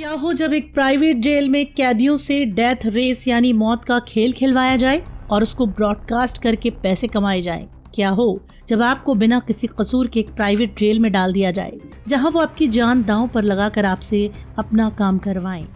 क्या हो जब एक प्राइवेट जेल में कैदियों से डेथ रेस यानी मौत का खेल खिलवाया जाए और उसको ब्रॉडकास्ट करके पैसे कमाए जाएं। क्या हो जब आपको बिना किसी कसूर के एक प्राइवेट जेल में डाल दिया जाए जहां वो आपकी जान दांव पर लगाकर आपसे अपना काम करवाएं।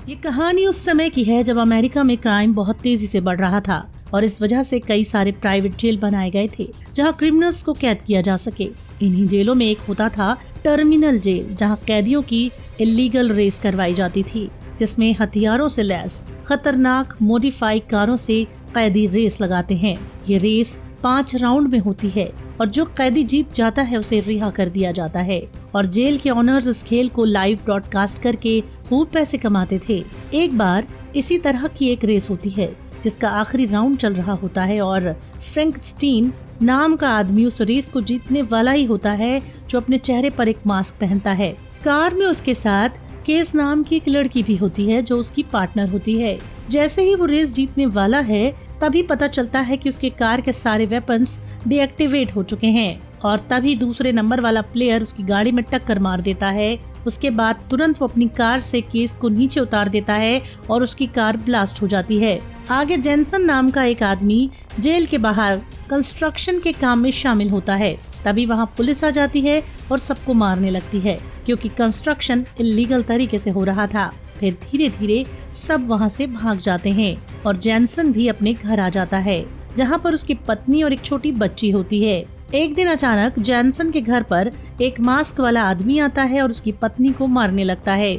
ये कहानी उस समय की है जब अमेरिका में क्राइम बहुत तेजी से बढ़ रहा था और इस वजह से कई सारे प्राइवेट जेल बनाए गए थे जहां क्रिमिनल्स को कैद किया जा सके। इन्हीं जेलों में एक होता था टर्मिनल जेल, जहां कैदियों की इलीगल रेस करवाई जाती थी, जिसमें हथियारों से लैस खतरनाक मॉडिफाई कारों से कैदी रेस लगाते हैं। ये रेस 5 राउंड में होती है और जो कैदी जीत जाता है उसे रिहा कर दिया जाता है और जेल के ऑनर्स इस खेल को लाइव ब्रॉडकास्ट करके खूब पैसे कमाते थे। एक बार इसी तरह की एक रेस होती है जिसका आखिरी राउंड चल रहा होता है और फ्रैंकस्टीन नाम का आदमी उस रेस को जीतने वाला ही होता है, जो अपने चेहरे पर एक मास्क पहनता है। कार में उसके साथ केस नाम की एक लड़की भी होती है जो उसकी पार्टनर होती है। जैसे ही वो रेस जीतने वाला है तभी पता चलता है कि उसके कार के सारे वेपन्स डीएक्टिवेट हो चुके हैं और तभी दूसरे नंबर वाला प्लेयर उसकी गाड़ी में टक्कर मार देता है। उसके बाद तुरंत वो अपनी कार से केस को नीचे उतार देता है और उसकी कार ब्लास्ट हो जाती है। आगे जेनसन नाम का एक आदमी जेल के बाहर कंस्ट्रक्शन के काम में शामिल होता है। तभी वहाँ पुलिस आ जाती है और सबको मारने लगती है क्योंकि कंस्ट्रक्शन इलीगल तरीके से हो रहा था। फिर धीरे धीरे सब वहाँ से भाग जाते हैं और जेनसन भी अपने घर आ जाता है जहाँ पर उसकी पत्नी और एक छोटी बच्ची होती है। एक दिन अचानक जेनसन के घर पर एक मास्क वाला आदमी आता है और उसकी पत्नी को मारने लगता है।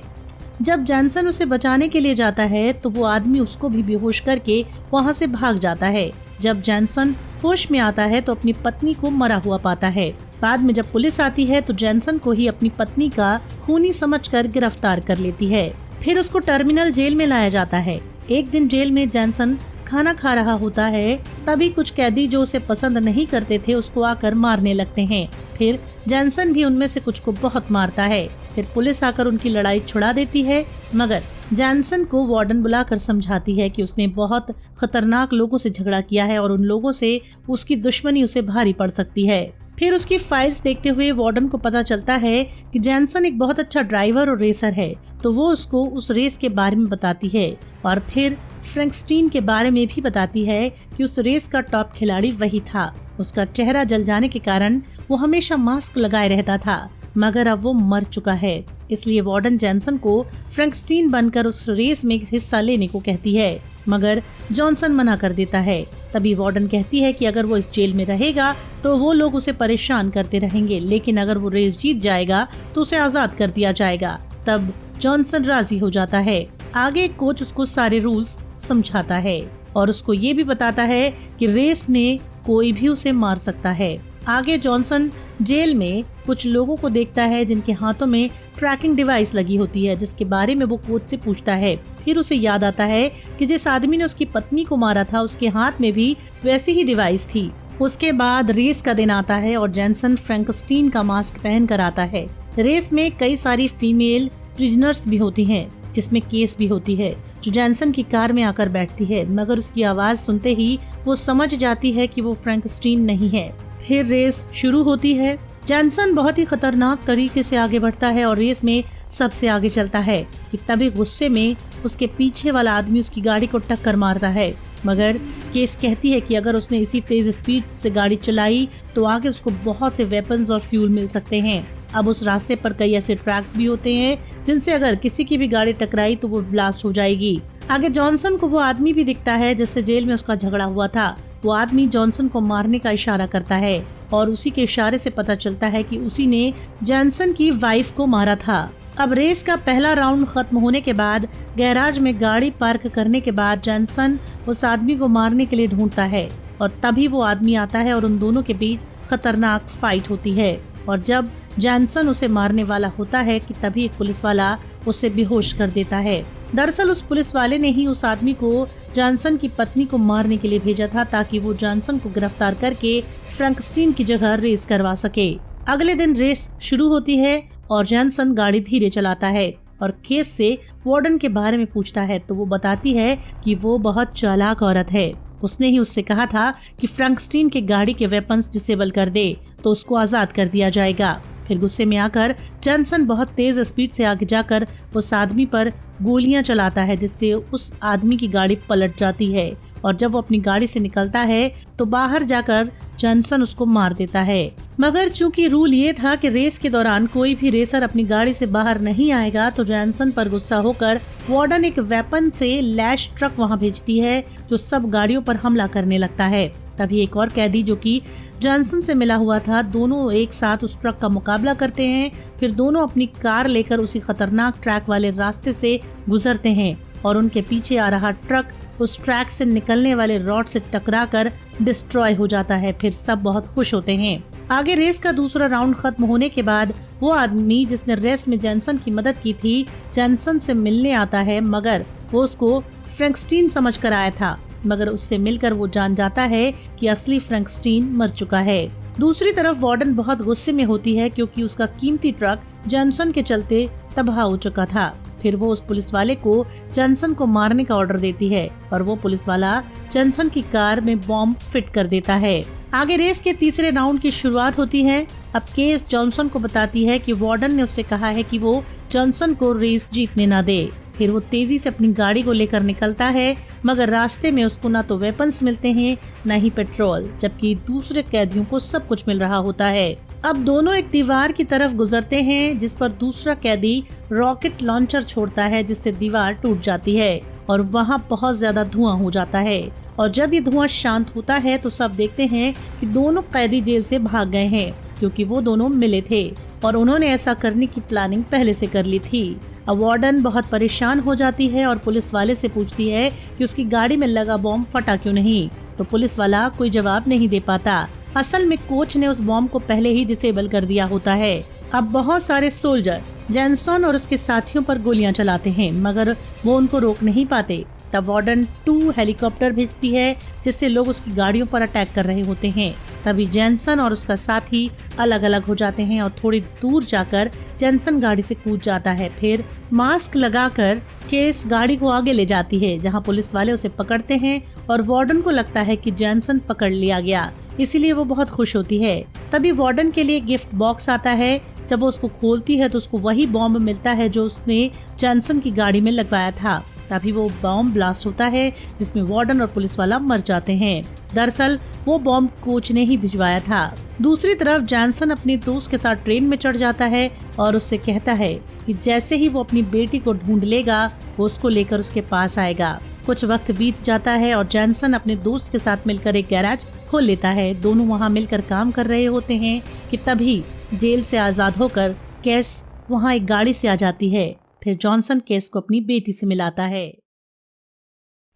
जब जेनसन उसे बचाने के लिए जाता है तो वो आदमी उसको भी बेहोश करके वहाँ से भाग जाता है। जब जेनसन होश में आता है तो अपनी पत्नी को मरा हुआ पाता है। बाद में जब पुलिस आती है तो जेनसन को ही अपनी पत्नी का खूनी समझकर गिरफ्तार कर लेती है। फिर उसको टर्मिनल जेल में लाया जाता है। एक दिन जेल में जेनसन खाना खा रहा होता है, तभी कुछ कैदी जो उसे पसंद नहीं करते थे उसको आकर मारने लगते हैं। फिर जेनसन भी उनमें से कुछ को बहुत मारता है। फिर पुलिस आकर उनकी लड़ाई छुड़ा देती है, मगर जेनसन को वार्डन बुलाकर समझाती है कि उसने बहुत खतरनाक लोगों से झगड़ा किया है और उन लोगों से उसकी दुश्मनी उसे भारी पड़ सकती है। फिर उसकी फाइल्स देखते हुए वार्डन को पता चलता है कि जेनसन एक बहुत अच्छा ड्राइवर और रेसर है, तो वो उसको उस रेस के बारे में बताती है और फिर फ्रैंकस्टीन के बारे में भी बताती है कि उस रेस का टॉप खिलाड़ी वही था। उसका चेहरा जल जाने के कारण वो हमेशा मास्क लगाए रहता था, मगर अब वो मर चुका है। इसलिए वार्डन जेनसन को फ्रैंकस्टीन बनकर उस रेस में हिस्सा लेने को कहती है, मगर जॉनसन मना कर देता है। तभी वार्डन कहती है कि अगर वो इस जेल में रहेगा तो वो लोग उसे परेशान करते रहेंगे, लेकिन अगर वो रेस जीत जाएगा तो उसे आजाद कर दिया जाएगा। तब जॉनसन राजी हो जाता है। आगे कोच उसको सारे रूल्स समझाता है और उसको ये भी बताता है कि रेस में कोई भी उसे मार सकता है। आगे जॉनसन जेल में कुछ लोगों को देखता है जिनके हाथों में ट्रैकिंग डिवाइस लगी होती है, जिसके बारे में वो कोच से पूछता है। फिर उसे याद आता है कि जिस आदमी ने उसकी पत्नी को मारा था उसके हाथ में भी वैसी ही डिवाइस थी। उसके बाद रेस का दिन आता है और जेनसन फ्रैंकस्टीन का मास्क पहन कर आता है। रेस में कई सारी फीमेल प्रिजनर्स भी होती हैं, जिसमें केस भी होती है, जो जेनसन की कार में आकर बैठती है, मगर उसकी आवाज सुनते ही वो समझ जाती है कि वो फ्रैंकस्टीन नहीं है। फिर रेस शुरू होती है। जेनसन बहुत ही खतरनाक तरीके से आगे बढ़ता है और रेस में सबसे आगे चलता है कि तभी गुस्से में उसके पीछे वाला आदमी उसकी गाड़ी को टक्कर मारता है, मगर केस कहती है कि अगर उसने इसी तेज स्पीड से गाड़ी चलाई तो आगे उसको बहुत से वेपन्स और फ्यूल मिल सकते हैं। अब उस रास्ते पर कई ऐसे ट्रैक्स भी होते हैं जिनसे अगर किसी की भी गाड़ी टकराई तो वो ब्लास्ट हो जाएगी। आगे जॉनसन को वो आदमी भी दिखता है जिससे जेल में उसका झगड़ा हुआ था। वो आदमी जॉनसन को मारने का इशारा करता है और उसी के इशारे से पता चलता है कि उसी ने जेनसन की वाइफ को मारा था। अब रेस का पहला राउंड खत्म होने के बाद गैराज में गाड़ी पार्क करने के बाद जेनसन उस आदमी को मारने के लिए ढूंढता है और तभी वो आदमी आता है और उन दोनों के बीच खतरनाक फाइट होती है। और जब जेनसन उसे मारने वाला होता है कि तभी एक पुलिस वाला उसे बेहोश कर देता है। दरअसल उस पुलिस वाले ने ही उस आदमी को जॉनसन की पत्नी को मारने के लिए भेजा था ताकि वो जॉनसन को गिरफ्तार करके फ्रैंकस्टीन की जगह रेस करवा सके। अगले दिन रेस शुरू होती है और जॉनसन गाड़ी धीरे चलाता है और केस से वार्डन के बारे में पूछता है तो वो बताती है कि वो बहुत चालाक औरत है। उसने ही उससे कहा था कि फ्रैंकस्टीन के गाड़ी के वेपन्स डिसेबल कर दे तो उसको आजाद कर दिया जाएगा। फिर गुस्से में आकर जॉनसन बहुत तेज स्पीड से आगे जाकर उस आदमी पर गोलियां चलाता है, जिससे उस आदमी की गाड़ी पलट जाती है। और जब वो अपनी गाड़ी से निकलता है तो बाहर जाकर जॉनसन उसको मार देता है। मगर चूंकि रूल ये था कि रेस के दौरान कोई भी रेसर अपनी गाड़ी से बाहर नहीं आएगा, तो जॉनसन पर गुस्सा होकर वार्डन एक वेपन से लैश ट्रक वहां भेजती है, जो सब गाड़ियों पर हमला करने लगता है। तभी एक और कैदी जो कि जॉनसन से मिला हुआ था, दोनों एक साथ उस ट्रक का मुकाबला करते हैं। फिर दोनों अपनी कार लेकर उसी खतरनाक ट्रैक वाले रास्ते से गुजरते हैं और उनके पीछे आ रहा ट्रक उस ट्रैक से निकलने वाले रॉड से टकराकर डिस्ट्रॉय हो जाता है। फिर सब बहुत खुश होते हैं। आगे रेस का दूसरा राउंड खत्म होने के बाद वो आदमी जिसने रेस में जॉनसन की मदद की थी, जॉनसन से मिलने आता है, मगर वो उसको फ्रैंकस्टीन समझ कर आया था। मगर उससे मिलकर वो जान जाता है कि असली फ्रैंकस्टीन मर चुका है। दूसरी तरफ वार्डन बहुत गुस्से में होती है क्योंकि उसका कीमती ट्रक जॉनसन के चलते तबाह हो चुका था। फिर वो उस पुलिस वाले को जॉनसन को मारने का ऑर्डर देती है और वो पुलिस वाला जॉनसन की कार में बॉम्ब फिट कर देता है। आगे रेस के तीसरे राउंड की शुरुआत होती है। अब केस जॉनसन को बताती है कि वार्डन ने उससे कहा है कि वो जॉनसन को रेस जीतने न दे। फिर वो तेजी से अपनी गाड़ी को लेकर निकलता है, मगर रास्ते में उसको ना तो वेपन्स मिलते हैं न ही पेट्रोल, जबकि दूसरे कैदियों को सब कुछ मिल रहा होता है। अब दोनों एक दीवार की तरफ गुजरते हैं, जिस पर दूसरा कैदी रॉकेट लॉन्चर छोड़ता है, जिससे दीवार टूट जाती है और वहाँ बहुत ज्यादा धुआं हो जाता है। और जब ये धुआं शांत होता है तो सब देखते हैं कि दोनों कैदी जेल से भाग गए हैं, क्योंकि वो दोनों मिले थे और उन्होंने ऐसा करने की प्लानिंग पहले से कर ली थी। अब वार्डन बहुत परेशान हो जाती है और पुलिस वाले से पूछती है कि उसकी गाड़ी में लगा बॉम्ब फटा क्यों नहीं, तो पुलिस वाला कोई जवाब नहीं दे पाता। असल में कोच ने उस बॉम्ब को पहले ही डिसेबल कर दिया होता है। अब बहुत सारे सोल्जर जॉनसन और उसके साथियों पर गोलियां चलाते हैं, मगर वो उनको रोक नहीं पाते। तब वार्डन 2 हेलीकॉप्टर भेजती है, जिससे लोग उसकी गाड़ियों पर अटैक कर रहे होते हैं। तभी जॉनसन और उसका साथी अलग अलग हो जाते हैं और थोड़ी दूर जाकर जॉनसन गाड़ी से कूद जाता है। फिर मास्क लगाकर केस गाड़ी को आगे ले जाती है, जहां पुलिस वाले उसे पकड़ते हैं और वार्डन को लगता है कि जॉनसन पकड़ लिया गया, इसीलिए वो बहुत खुश होती है। तभी वार्डन के लिए गिफ्ट बॉक्स आता है। जब वो उसको खोलती है तो उसको वही बॉम्ब मिलता है जो उसने जॉनसन की गाड़ी में लगवाया था। तभी वो बॉम्ब ब्लास्ट होता है, जिसमें वार्डन और पुलिस वाला मर जाते हैं। दरअसल वो बॉम्ब कोच ने ही भिजवाया था। दूसरी तरफ जॉनसन अपने दोस्त के साथ ट्रेन में चढ़ जाता है और उससे कहता है कि जैसे ही वो अपनी बेटी को ढूंढ लेगा, वो उसको लेकर उसके पास आएगा। कुछ वक्त बीत जाता है और जॉनसन अपने दोस्त के साथ मिलकर एक गैराज खोल लेता है। दोनों वहाँ मिलकर काम कर रहे होते हैं कि तभी जेल से आजाद होकर केस वहाँ एक गाड़ी से आ जाती है। फिर जॉनसन केस को अपनी बेटी से मिलाता है।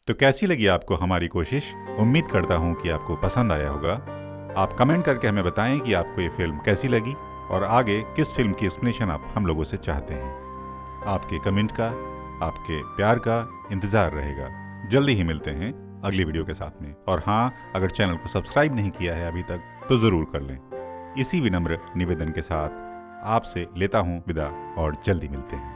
तो कैसी लगी आपको हमारी कोशिश? उम्मीद करता हूँ कि आपको पसंद आया होगा। आप कमेंट करके हमें बताएं कि आपको ये फिल्म कैसी लगी और आगे किस फिल्म की एक्सप्लेनेशन आप हम लोगों से चाहते हैं। आपके कमेंट का, आपके प्यार का इंतजार रहेगा। जल्दी ही मिलते हैं अगली वीडियो के साथ में। और हाँ, अगर चैनल को सब्सक्राइब नहीं किया है अभी तक तो जरूर कर लें। इसी विनम्र निवेदन के साथ आपसे लेता हूँ विदा और जल्दी मिलते हैं।